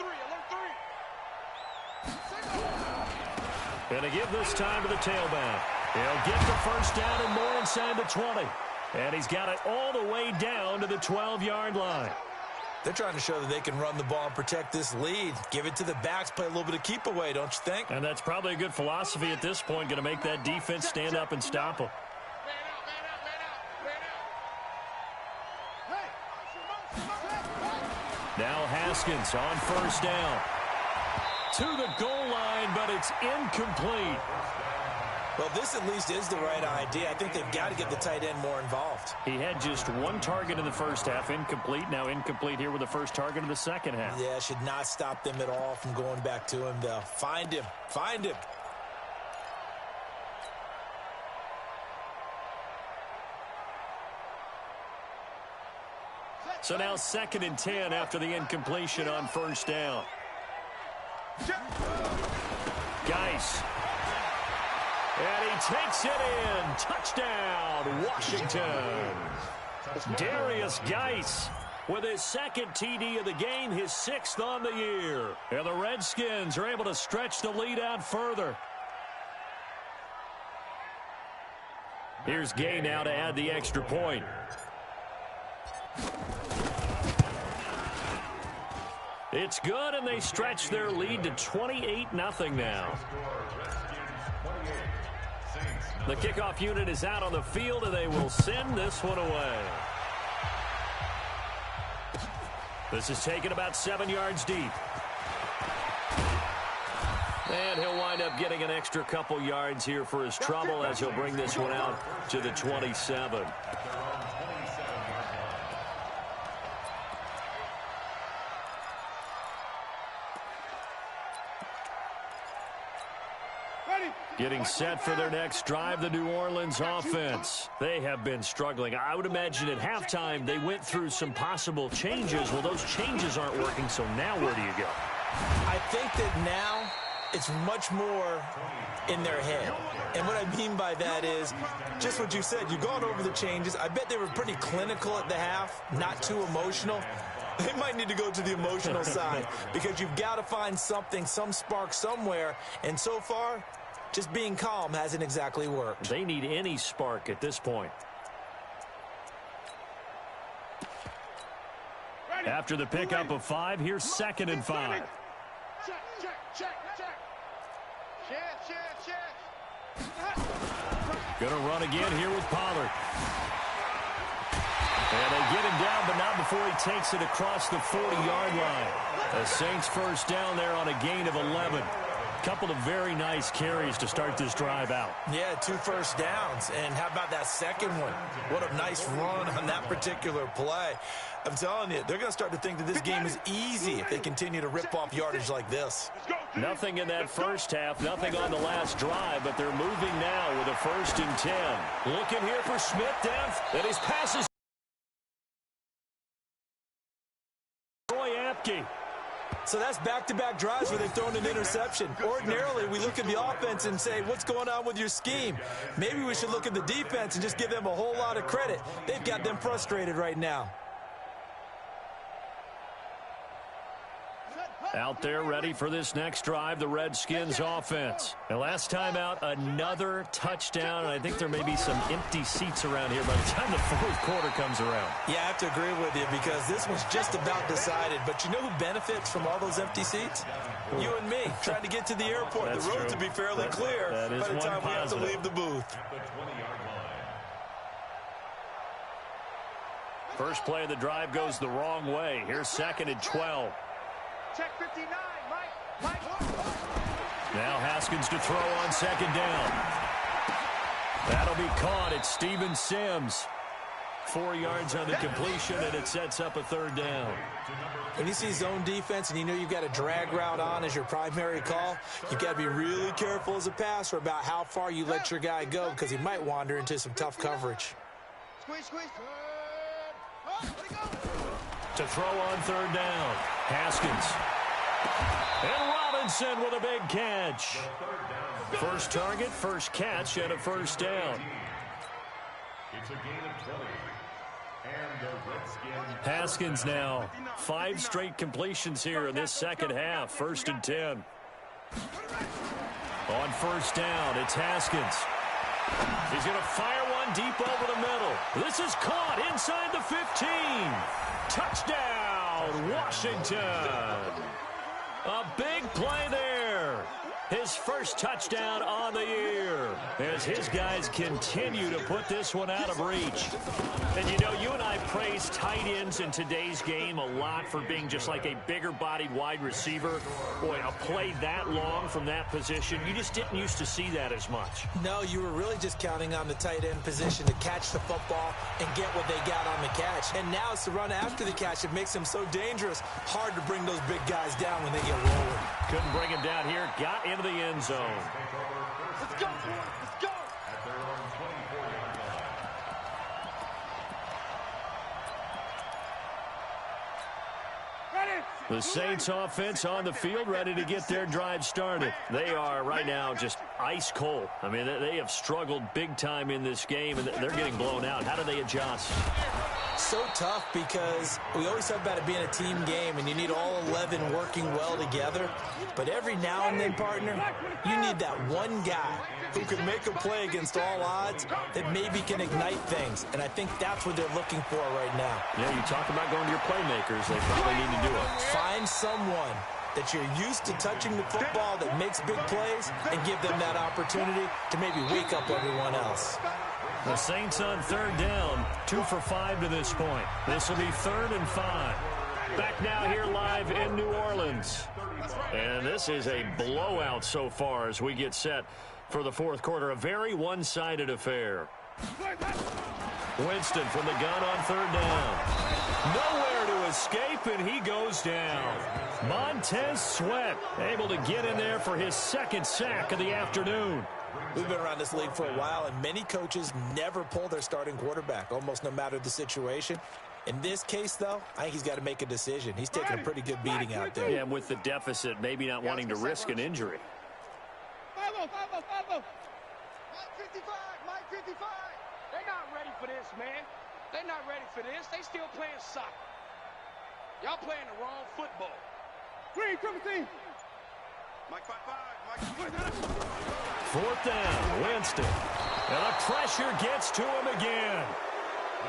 3.
And to give this time to the tailback. He'll get the 1st down and more inside the 20. And he's got it all the way down to the 12-yard line.
They're trying to show that they can run the ball and protect this lead. Give it to the backs, play a little bit of keep away, don't you think?
And that's probably a good philosophy at this point, going to make that defense stand up and stop them. Now Haskins on 1st down. To the goal line, but it's incomplete.
Well, this at least is the right idea. I think they've got to get the tight end more involved.
He had just 1 target in the 1st half, incomplete. Now incomplete here with the 1st target of the 2nd half.
Yeah, should not stop them at all from going back to him, though. Find him. Find him.
So now 2nd and 10 after the incompletion on 1st down. Geis. And he takes it in. Touchdown, Washington. Darius Geis with his 2nd TD of the game, his 6th on the year. And the Redskins are able to stretch the lead out further. Here's Gay now to add the extra point. It's good, and they stretch their lead to 28-0 now. The kickoff unit is out on the field, and they will send this one away. This is taken about 7 yards deep. And he'll wind up getting an extra couple yards here for his trouble as he'll bring this one out to the 27. Getting set for their next drive, the New Orleans offense. They have been struggling. I would imagine at halftime they went through some possible changes. Well, those changes aren't working, so now where do you go?
I think that now it's much more in their head. And what I mean by that is just what you said. You've gone over the changes. I bet they were pretty clinical at the half, not too emotional. They might need to go to the emotional side because you've got to find something, some spark somewhere. And so far, just being calm hasn't exactly worked.
They need any spark at this point. After the pickup of 5, here's 2nd and 5. Gonna run again here with Pollard. And they get him down, but not before he takes it across the 40-yard line. The Saints first down there on a gain of 11. Couple of very nice carries to start this drive out.
Yeah, 2 first downs. And how about that second one? What a nice run on that particular play. I'm telling you, they're going to start to think that this game is easy if they continue to rip off yardage like this.
Nothing in that first half, nothing on the last drive, but they're moving now with a 1st and 10. Looking here for Smith down, and his passes. Troy Apke.
So that's back-to-back drives where they've thrown an interception. Ordinarily, we look at the offense and say, what's going on with your scheme? Maybe we should look at the defense and just give them a whole lot of credit. They've got them frustrated right now.
Out there ready for this next drive, the Redskins offense. And last time out, another touchdown. And I think there may be some empty seats around here by the time the 4th quarter comes around.
Yeah, I have to agree with you because this one's just about decided. But you know who benefits from all those empty seats? You and me, trying to get to the airport.
That's
the road
true.
to be fairly clear
by the time
we have to leave the booth.
First play of the drive goes the wrong way. Here's 2nd and 12.
Check 59, Mike.
Now Haskins to throw on 2nd down. That'll be caught. It's Steven Sims. 4 yards on the completion, and it sets up a 3rd down.
When you see zone defense and you know you've got a drag route on as your primary call, you've got to be really careful as a passer about how far you let your guy go because he might wander into some tough coverage.
Squeeze.
To throw on 3rd down. Haskins. And Robinson with a big catch. First target, first catch, and a 1st down.
It's a gain of 20. And the Redskins.
Haskins now. 5 straight completions here in this 2nd half. 1st and 10. On 1st down, it's Haskins. He's going to fire one deep over the middle. This is caught inside the 15. Touchdown, Washington. A big play there. His first touchdown on the year as his guys continue to put this one out of reach. And you know, you and I praise tight ends in today's game a lot for being just like a bigger-bodied wide receiver. Boy, a play that long from that position, you just didn't used to see that as much.
No, you were really just counting on the tight end position to catch the football and get what they got on the catch. And now it's the run after the catch that makes them so dangerous. Hard to bring those big guys down when they get rolling.
Couldn't bring him down here. Got into the end zone.
Let's go, let's go.
At their own 24-yard line.
Ready.
The Saints offense on the field, ready to get their drive started. They are right now just ice cold. I mean, they have struggled big time in this game, and they're getting blown out. How do they adjust?
So tough because we always talk about it being a team game and you need all 11 working well together. But every now and then, partner, you need that one guy who can make a play against all odds that maybe can ignite things. And I think that's what they're looking for right now.
Yeah, you talk about going to your playmakers. They probably need to do it.
Find someone that you're used to touching the football that makes big plays and give them that opportunity to maybe wake up everyone else.
The Saints on third down, 2 for 5 to this point. This will be 3rd and 5. Back now here live in New Orleans. And this is a blowout so far as we get set for the fourth quarter. A very one-sided affair. Winston from the gun on third down. Nowhere to escape, and he goes down. Montez Sweat able to get in there for his second sack of the afternoon.
We've been around this league for a while, and many coaches never pull their starting quarterback, almost no matter the situation. In this case, though, I think he's got to make a decision. He's taking a pretty good beating out there.
Yeah, with the deficit, maybe not wanting to risk an injury.
5-0, 5-0, 5-0.
Mike 55, Mike 55. They're not ready for this, man. They're not ready for this. They still playing soccer. Y'all playing the wrong football.
Green, triple team.
Mike 5-5, Mike.
4th down, Winston. And the pressure gets to him again.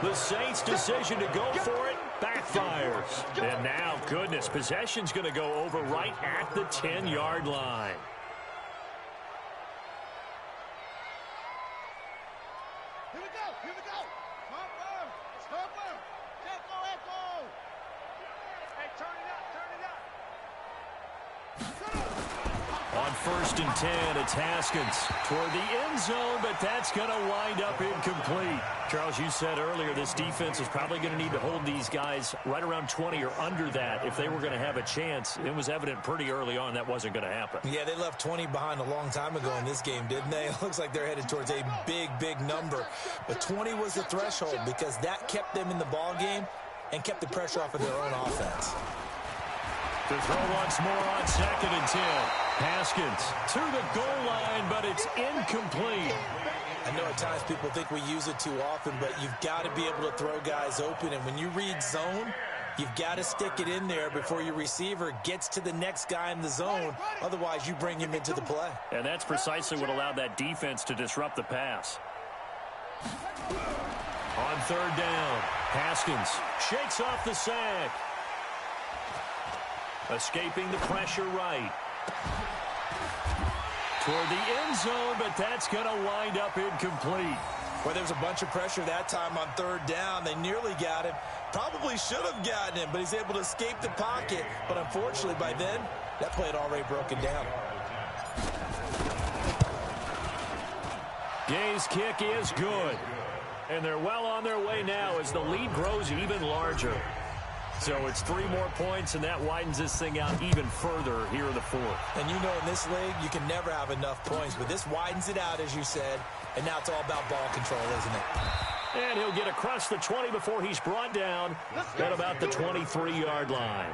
The Saints' decision to go for it backfires. And now, goodness, possession's going to go over right at the 10-yard line.
Here we go, here we go. Smart firm, smart firm. Echo, echo.
Hey, turn it up, turn it up.
On 1st and 10, it's Haskins toward the end zone, but that's going to wind up incomplete. Charles, you said earlier this defense is probably going to need to hold these guys right around 20 or under that if they were going to have a chance. It was evident pretty early on that wasn't going to happen.
Yeah, they left 20 behind a long time ago in this game, didn't they? It looks like they're headed towards a big, big number. But 20 was the threshold because that kept them in the ball game and kept the pressure off of their own offense.
To throw once more on 2nd and 10. Haskins to the goal line, but it's incomplete.
I know at times people think we use it too often, but you've got to be able to throw guys open. And when you read zone, you've got to stick it in there before your receiver gets to the next guy in the zone. Otherwise, you bring him into the play.
And that's precisely what allowed that defense to disrupt the pass. On 3rd down, Haskins shakes off the sack. Escaping the pressure right. Toward the end zone, but that's going to wind up incomplete.
Well, there was a bunch of pressure that time on 3rd down. They nearly got him. Probably should have gotten him, but he's able to escape the pocket. But unfortunately, by then, that play had already broken down.
Gay's kick is good. And they're well on their way now as the lead grows even larger. So it's 3 more points, and that widens this thing out even further here in the 4th.
And you know in this league, you can never have enough points, but this widens it out, as you said, and now it's all about ball control, isn't it?
And he'll get across the 20 before he's brought down at about the 23-yard line.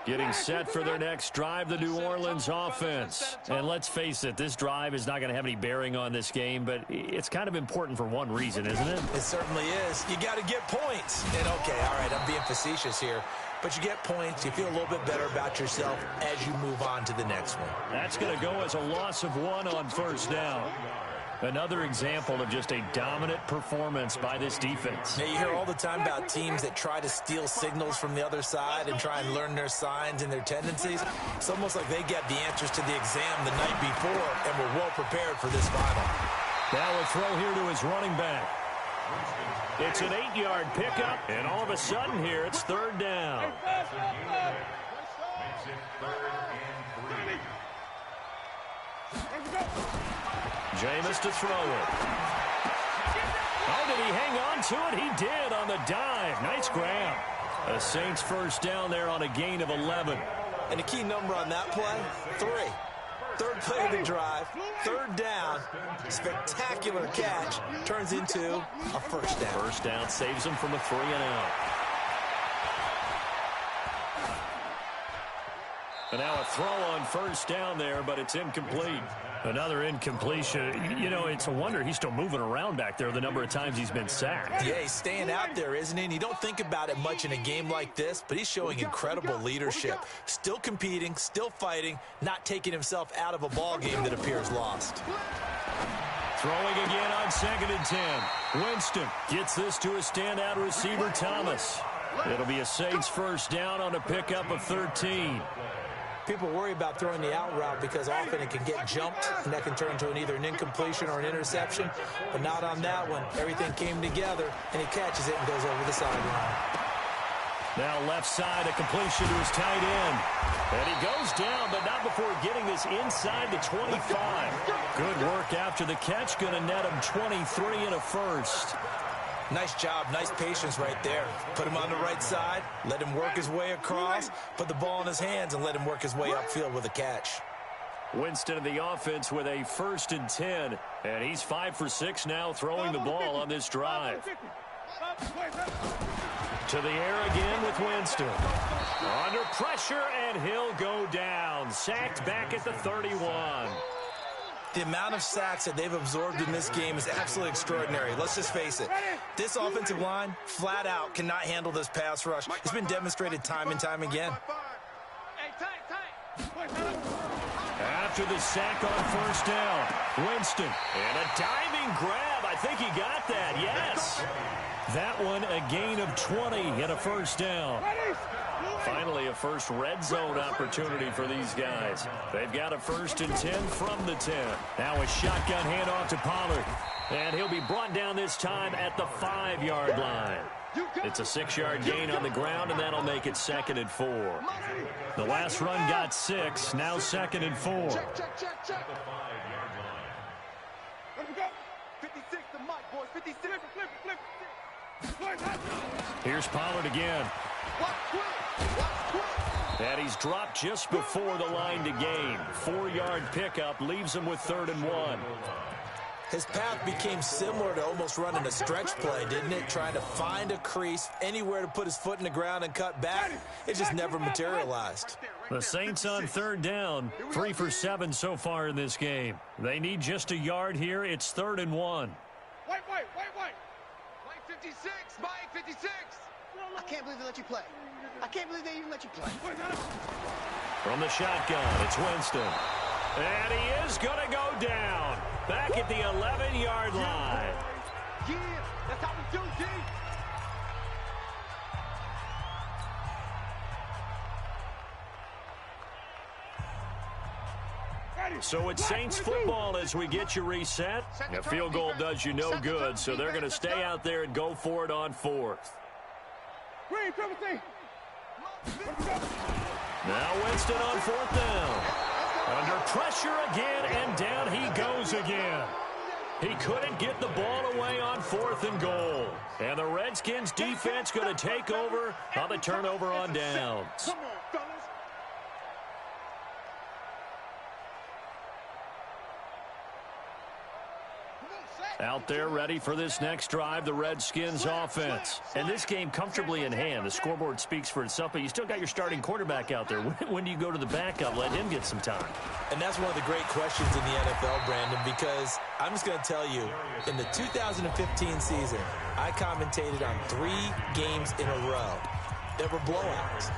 Getting set for their next drive, the New Orleans offense. And let's face it, this drive is not going to have any bearing on this game, but it's kind of important for one reason, isn't it?
It certainly is. You got to get points. And, okay, all right, I'm being facetious here. But you get points, you feel a little bit better about yourself as you move on to the next one.
That's going to go as a loss of 1 on 1st down. Another example of just a dominant performance by this defense.
Now, you hear all the time about teams that try to steal signals from the other side and try and learn their signs and their tendencies. It's almost like they get the answers to the exam the night before and were well prepared for this final.
Now a throw here to his running back. It's an 8-yard pickup, and all of a sudden here it's 3rd down. Jameis to throw it. Oh, did he hang on to it? He did on the dive. Nice grab. The Saints 1st down there on a gain of 11.
And the key number on that play, 3. 3rd play of the drive, 3rd down, spectacular catch, turns into a 1st down.
1st down saves him from a 3-and-out. And now a throw on first down there, but it's incomplete. Another incompletion. You know, it's a wonder he's still moving around back there the number of times he's been sacked.
Yeah, he's staying out there, isn't he? And you don't think about it much in a game like this, but he's showing incredible leadership. Still competing, still fighting, not taking himself out of a ball game that appears lost.
Throwing again on 2nd and 10. Winston gets this to a standout receiver, Thomas. It'll be a Saints first down on a pickup of 13.
People worry about throwing the out route because often it can get jumped, and that can turn into either an incompletion or an interception. But not on that one. Everything came together, and he catches it and goes over the sideline.
Now left side, a completion to his tight end. And he goes down, but not before getting this inside the 25. Good work after the catch. Going to net him 23 and a first.
Nice job, nice patience right there. Put him on the right side, let him work his way across, put the ball in his hands, and let him work his way upfield with a catch.
Winston of the offense with a 1st and 10. And he's 5 for 6 now throwing the ball on this drive. To the air again with Winston. Under pressure, and he'll go down. Sacked back at the 31.
The amount of sacks that they've absorbed in this game is absolutely extraordinary. Let's just face it. This offensive line, flat out, cannot handle this pass rush. It's been demonstrated time and time again.
After the sack on first down, Winston. And a diving grab. I think he got that, yes. That one a gain of 20 and a first down. Finally, a first red zone opportunity for these guys. They've got a 1st and 10 from the 10. Now a shotgun handoff to Pollard. And he'll be brought down this time at the 5-yard line. It's a 6-yard gain on the ground, and that'll make it 2nd and 4. The last run got 6, now 2nd and 4.
Check. Let me go. 56 to Mike, boys. 56. Flip.
Here's Pollard again. And he's dropped just before the line to gain. 4-yard pickup leaves him with 3rd and 1.
His path became similar to almost running a stretch play, didn't it? Trying to find a crease, anywhere to put his foot in the ground and cut back. It just never materialized.
The Saints on 3rd down, 3 for 7 so far in this game. They need just a yard here. It's 3rd and 1.
Wait.
Mike 56, Mike 56.
I can't believe they let you play. I can't believe they even let you play.
From the shotgun, it's Winston. And he is going to go down. Back at the 11-yard line.
Yeah, that's how we do, G.
So it's Saints football as we get you reset. A field goal does you no good, so they're going to stay out there and go for it on 4th.
Green, triple T.
Now Winston on 4th down. Under pressure again, and down he goes again. He couldn't get the ball away on 4th and goal. And the Redskins defense going to take over on the turnover on downs.
Come on, fellas.
Out there ready for this next drive, the Redskins offense. And this game comfortably in hand. The scoreboard speaks for itself, but you still got your starting quarterback out there. When do you go to the backup, let him get some time?
And that's one of the great questions in the NFL, Brandon, because I'm just going to tell you, in the 2015 season, I commentated on 3 games in a row that were blowouts.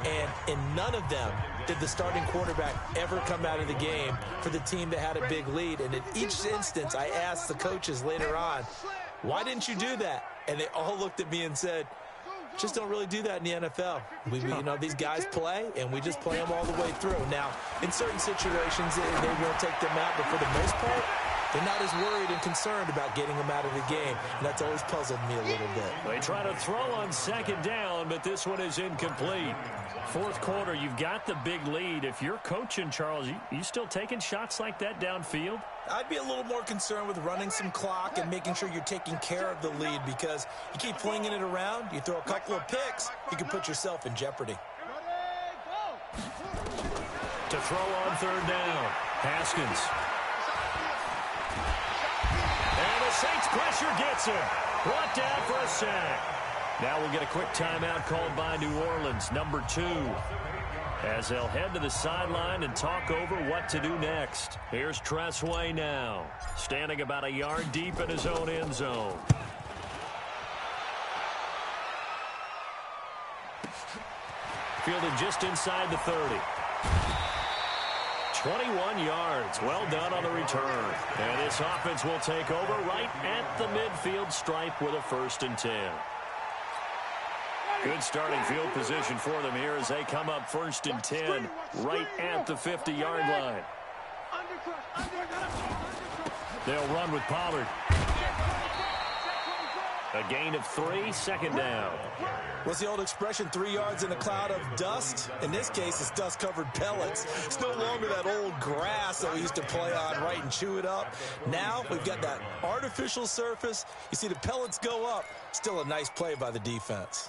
And in none of them did the starting quarterback ever come out of the game for the team that had a big lead. And in each instance, I asked the coaches later on, why didn't you do that? And they all looked at me and said, just don't really do that in the NFL. These guys play, and we just play them all the way through. Now, in certain situations, they won't take them out, but for the most part, they're not as worried and concerned about getting them out of the game. And that's always puzzled me a little bit.
They try to throw on 2nd down, but this one is incomplete. 4th quarter, you've got the big lead. If you're coaching, Charles, you still taking shots like that downfield?
I'd be a little more concerned with running some clock and making sure you're taking care of the lead, because you keep flinging it around, you throw a couple of picks, you can put yourself in jeopardy.
To throw on 3rd down, Haskins. And the Saints pressure gets him. Brought down for a sack. Now we'll get a quick timeout called by New Orleans, number 2. as they'll head to the sideline and talk over what to do next. Here's Tressway now, standing about a yard deep in his own end zone. Fielded just inside the 30. 21 yards. Well done on the return. And this offense will take over right at the midfield stripe with a 1st and 10. Good starting field position for them here as they come up 1st and 10 right at the 50-yard line. They'll run with Pollard. A gain of 3, 2nd down.
What's the old expression, 3 yards in a cloud of dust? In this case, it's dust-covered pellets. It's no longer that old grass that we used to play on, right, and chew it up. Now we've got that artificial surface. You see the pellets go up. Still a nice play by the defense.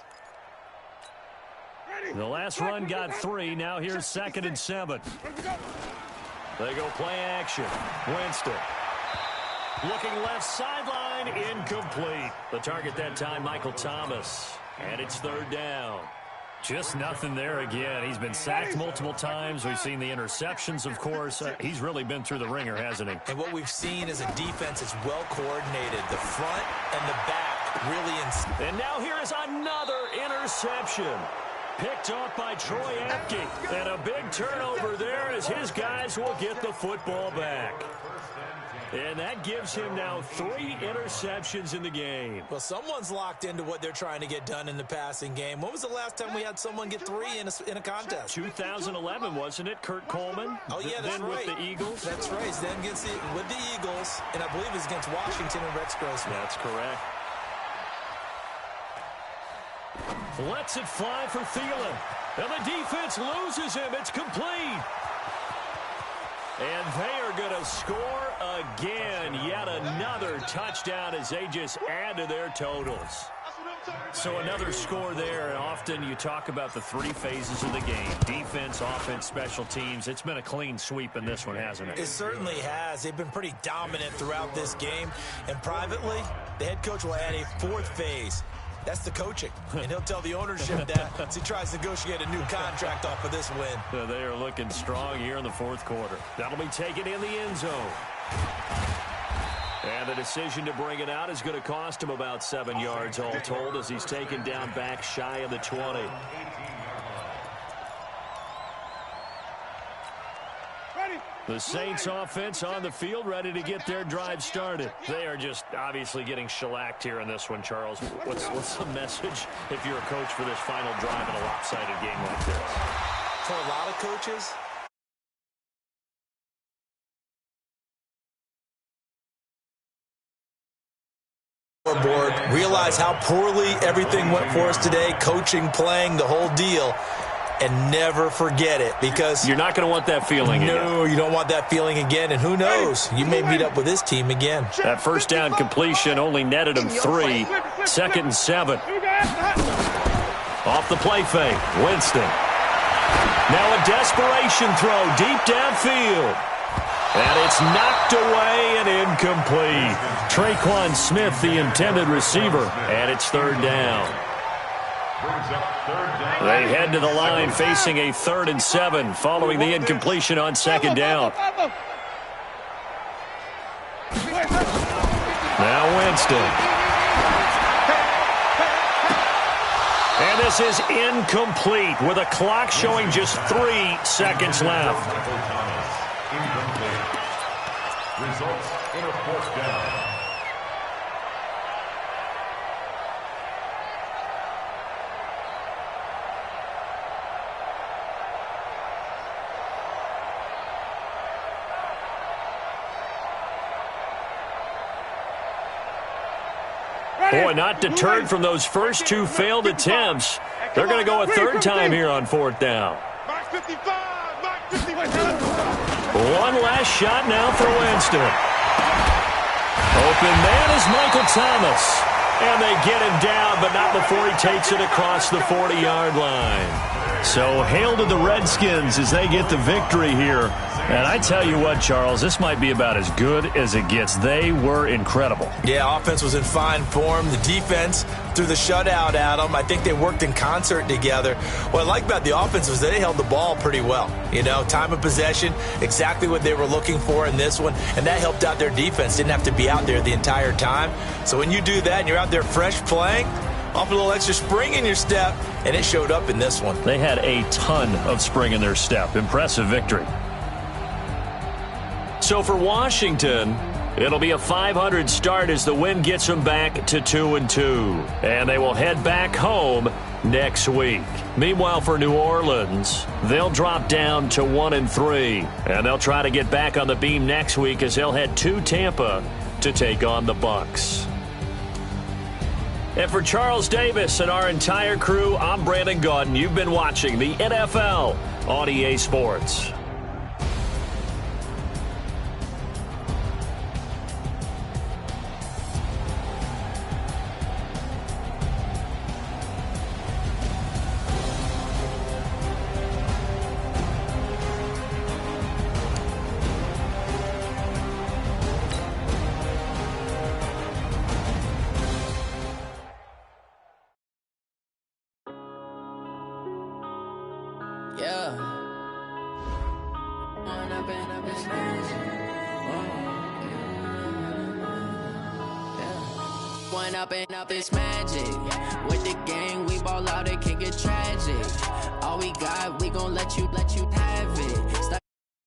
The last run got 3. Now here's 2nd and 7. They go play action. Winston. Looking left sideline, incomplete. The target that time, Michael Thomas. And it's 3rd down. Just nothing there again. He's been sacked multiple times. We've seen the interceptions, of course. He's really been through the ringer, hasn't he?
And what we've seen is a defense that's well coordinated. The front and the back really.
And now here is another interception. Picked off by Troy Apke. And a big turnover there as his guys will get the football back. And that gives him now 3 interceptions in the game.
Well, someone's locked into what they're trying to get done in the passing game. When was the last time we had someone get 3 in a contest?
2011, wasn't it? Kurt Coleman?
Oh, yeah, that's
then
right.
With the Eagles?
That's right. Then with the Eagles, and I believe it's against Washington and Rex Grossman.
That's correct. Lets it fly for Thielen. And the defense loses him. It's complete. And they are going to score again. Yet another touchdown as they just add to their totals. So another score there. And often you talk about the 3 phases of the game. Defense, offense, special teams. It's been a clean sweep in this one, hasn't it?
It certainly has. They've been pretty dominant throughout this game. And privately, the head coach will add a 4th phase. That's the coaching. And he'll tell the ownership that as he tries to negotiate a new contract off of this win.
They are looking strong here in the 4th quarter. That'll be taken in the end zone. And the decision to bring it out is going to cost him about 7 yards all told as he's taken down back shy of the 20. The Saints offense on the field ready to get their drive started. They are just obviously getting shellacked here in this one, Charles. What's the message if you're a coach for this final drive in a lopsided game like this?
For a lot of coaches, board, realize how poorly everything went for us today, coaching, playing, the whole deal. And never forget it, because
you're not going to want that feeling again.
No, you don't want that feeling again. And who knows? You may meet up with this team again.
That 1st down completion only netted him 3. 2nd and 7. Off the play fake. Winston. Now a desperation throw deep downfield. And it's knocked away and incomplete. Traquan Smith, the intended receiver. And it's 3rd down. They head to the line facing a 3rd and 7 following the incompletion on 2nd down. Now Winston. And this is incomplete with a clock showing just 3 seconds left.
Results in a 4th down.
Boy, not deterred from those first 2 failed attempts. They're going to go a 3rd time here on 4th down. One last shot now for Winston. Open man is Michael Thomas. And they get him down, but not before he takes it across the 40-yard line. So hail to the Redskins as they get the victory here And I tell you what, Charles, this might be about as good as it gets. They were incredible.
Yeah, offense was in fine form. The defense threw the shutout at them. I think they worked in concert together. What I like about the offense was that they held the ball pretty well. You know, time of possession, exactly what they were looking for in this one, and that helped out their defense. Didn't have to be out there the entire time. So when you do that and you're out there fresh playing, off a little extra spring in your step, and it showed up in this one.
They had a ton of spring in their step. Impressive victory. So for Washington, it'll be a .500 start as the win gets them back to 2-2. And they will head back home next week. Meanwhile, for New Orleans, they'll drop down to 1-3. And they'll try to get back on the beam next week as they'll head to Tampa to take on the Bucs. And for Charles Davis and our entire crew, I'm Brandon Gaudin. You've been watching the NFL on EA Sports.
Up this magic with the gang, we ball out, it can get tragic. All we got, we gon' let you have it.